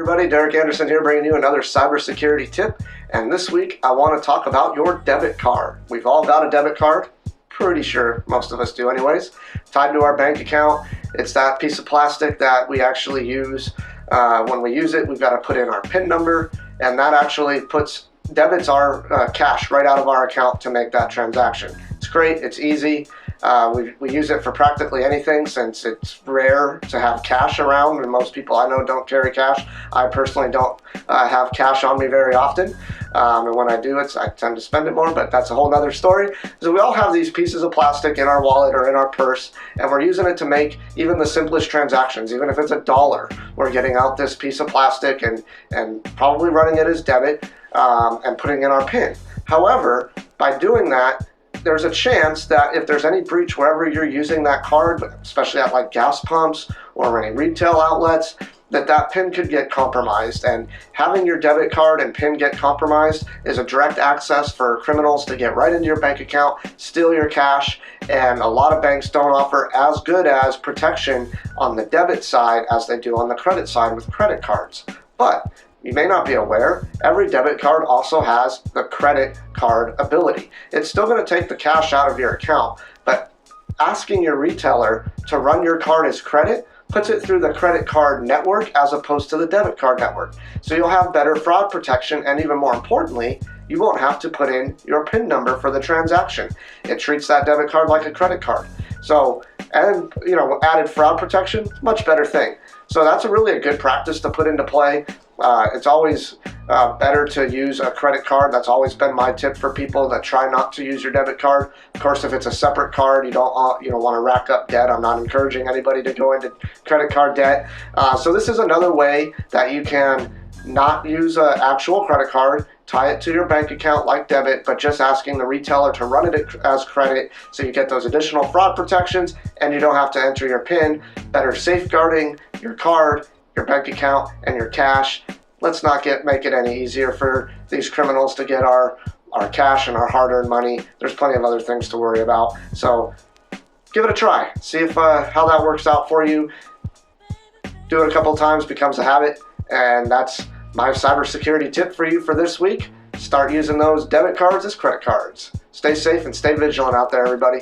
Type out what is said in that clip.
Everybody, Derek Anderson here, bringing you another cybersecurity tip. And this week I want to talk about your debit card. We've all got a debit card, pretty sure most of us do anyways, tied to our bank account. It's that piece of plastic that we actually use. When we use it, we've got to put in our PIN number, and that actually debits our cash right out of our account to make that transaction. It's great, it's easy. We use it for practically anything since it's rare to have cash around, and most people I know don't carry cash. I personally don't have cash on me very often, and when I do, I tend to spend it more, but that's a whole nother story. So we all have these pieces of plastic in our wallet or in our purse, and we're using it to make even the simplest transactions. Even if it's $1, we're getting out this piece of plastic and probably running it as debit and putting in our PIN. However, by doing that, there's a chance that if there's any breach wherever you're using that card, especially at like gas pumps or any retail outlets, that PIN could get compromised. And having your debit card and PIN get compromised is a direct access for criminals to get right into your bank account, steal your cash, and a lot of banks don't offer as good as protection on the debit side as they do on the credit side with credit cards. But you may not be aware, every debit card also has the credit card ability. It's still going to take the cash out of your account, but asking your retailer to run your card as credit puts it through the credit card network as opposed to the debit card network. So you'll have better fraud protection, and even more importantly, you won't have to put in your PIN number for the transaction. It treats that debit card like a credit card. So, and added fraud protection, much better thing. So that's really a good practice to put into play. It's always better to use a credit card. That's always been my tip for people that try not to use your debit card. Of course, if it's a separate card, you don't want to rack up debt. I'm not encouraging anybody to go into credit card debt. So this is another way that you can not use an actual credit card, tie it to your bank account like debit, but just asking the retailer to run it as credit, so you get those additional fraud protections and you don't have to enter your PIN, better safeguarding your card, your bank account, and your cash. Let's not make it any easier for these criminals to get our cash and our hard-earned money. There's plenty of other things to worry about. So give it a try. See if how that works out for you. Do it a couple times, becomes a habit, and that's my cybersecurity tip for you for this week. Start using those debit cards as credit cards. Stay safe and stay vigilant out there, everybody.